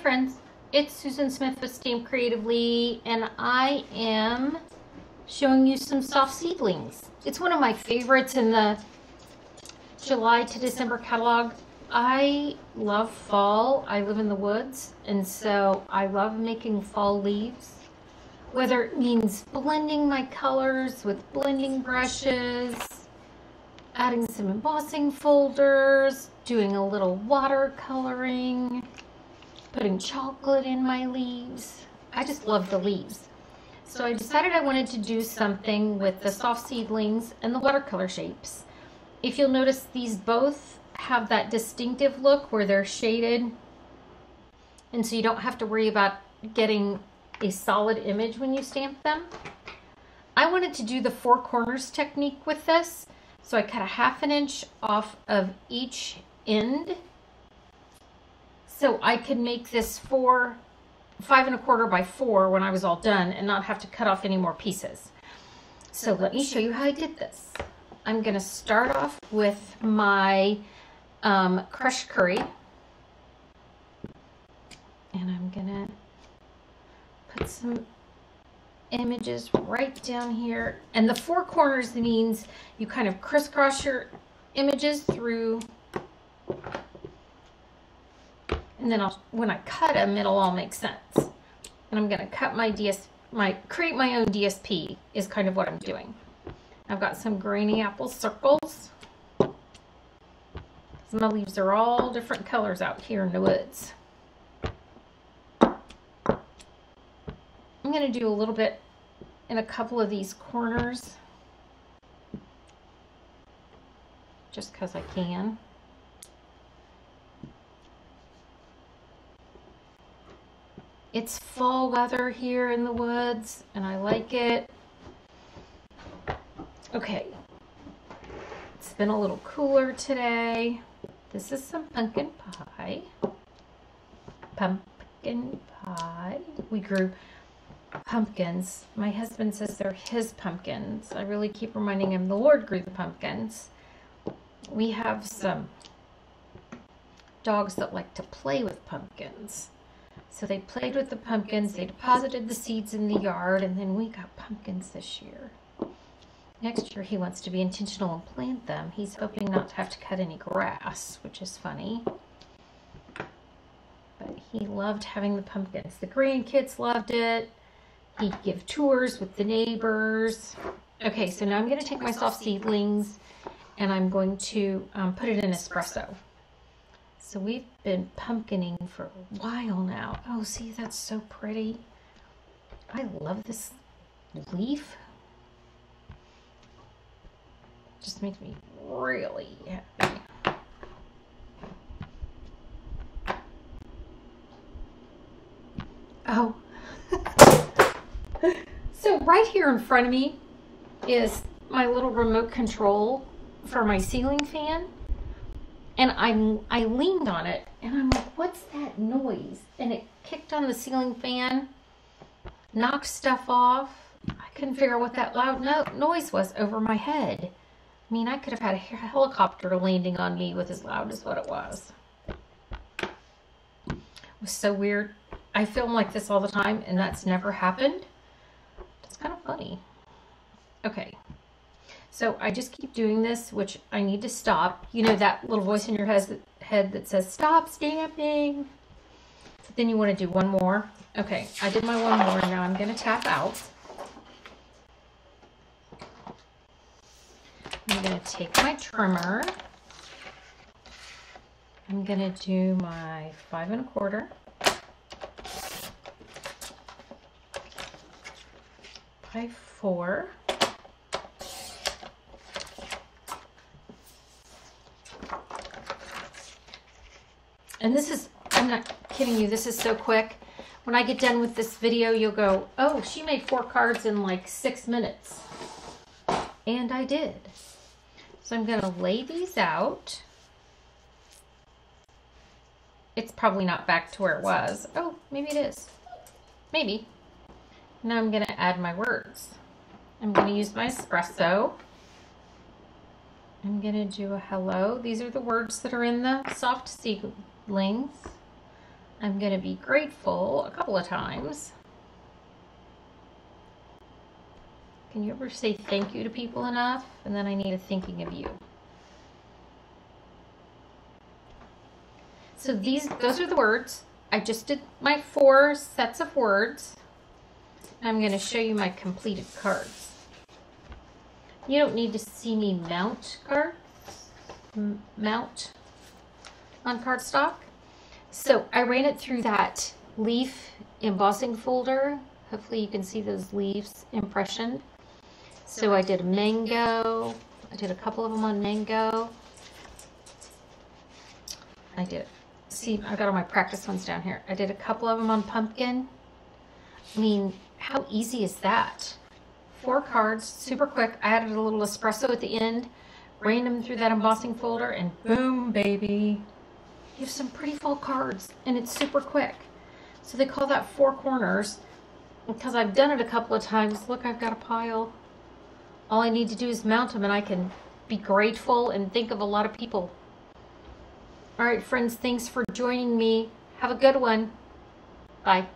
friends, it's Susan Smith with StampCreatively, and I am showing you some soft seedlings. It's one of my favorites in the July to December catalog. I love fall. I live in the woods, and so I love making fall leaves. Whether it means blending my colors with blending brushes, adding some embossing folders, doing a little watercoloring, putting chocolate in my leaves. I just love the leaves. So I decided I wanted to do something with the soft seedlings and the watercolor shapes. If you'll notice, these both have that distinctive look where they're shaded, and so you don't have to worry about getting a solid image when you stamp them. I wanted to do the 4 corners technique with this, so I cut a 1/2 inch off of each end so I could make this 5 1/4 by 4 when I was all done and not have to cut off any more pieces. So let me show you how I did this. I'm going to start off with my crushed curry, and I'm going to put some images right down here. And the 4 corners means you kind of crisscross your images through, and then when I cut them, it'll all make sense. And I'm going to cut create my own DSP is kind of what I'm doing. I've got some granny apple circles. My leaves are all different colors out here in the woods. I'm going to do a little bit in a couple of these corners, just because I can. It's fall weather here in the woods, and I like it. Okay, it's been a little cooler today. This is some pumpkin pie. Pumpkin pie. We grew pumpkins. My husband says they're his pumpkins. I really keep reminding him the Lord grew the pumpkins. We have some dogs that like to play with pumpkins. So they played with the pumpkins, they deposited the seeds in the yard, and then we got pumpkins this year. Next year he wants to be intentional and plant them. He's hoping not to have to cut any grass, which is funny. But he loved having the pumpkins. The grandkids loved it. He'd give tours with the neighbors. Okay, so now I'm going to take my soft seedlings and I'm going to put it in espresso. So we've been pumpkining for a while now. Oh, see, that's so pretty. I love this leaf. Just makes me really happy. Oh. So right here in front of me is my little remote control for my ceiling fan. And I leaned on it and I'm like, what's that noise? And it kicked on the ceiling fan, knocked stuff off. I couldn't figure out what that loud noise was over my head. I mean, I could have had a helicopter landing on me with as loud as what it was. It was so weird. I film like this all the time and that's never happened. It's kind of funny. Okay. So I just keep doing this, which I need to stop. You know that little voice in your head that says, stop stamping. So then you want to do one more. Okay, I did my one more. Now I'm going to tap out. I'm going to take my trimmer. I'm going to do my 5 1/4. By 4. And this is, I'm not kidding you, this is so quick. When I get done with this video, you'll go, oh, she made 4 cards in like 6 minutes. And I did. So I'm going to lay these out. It's probably not back to where it was. Oh, maybe it is. Maybe. Now I'm going to add my words. I'm going to use my espresso. I'm going to do a hello. These are the words that are in the soft seedlings. I'm going to be grateful a couple of times. Can you ever say thank you to people enough? And then I need a thinking of you. So those are the words. I just did my 4 sets of words. I'm going to show you my completed cards. You don't need to see me mount on cardstock. So I ran it through that leaf embossing folder. Hopefully you can see those leaves impressioned. So I did mango. I did a couple of them on mango. See, I got all my practice ones down here. I did a couple of them on pumpkin. I mean, how easy is that? 4 cards, super quick. I added a little espresso at the end, ran them through that embossing folder, and boom, baby. You have some pretty full cards, and it's super quick. So they call that 4 corners. Because I've done it a couple of times, look, I've got a pile. All I need to do is mount them, and I can be grateful and think of a lot of people. All right, friends, thanks for joining me. Have a good one. Bye.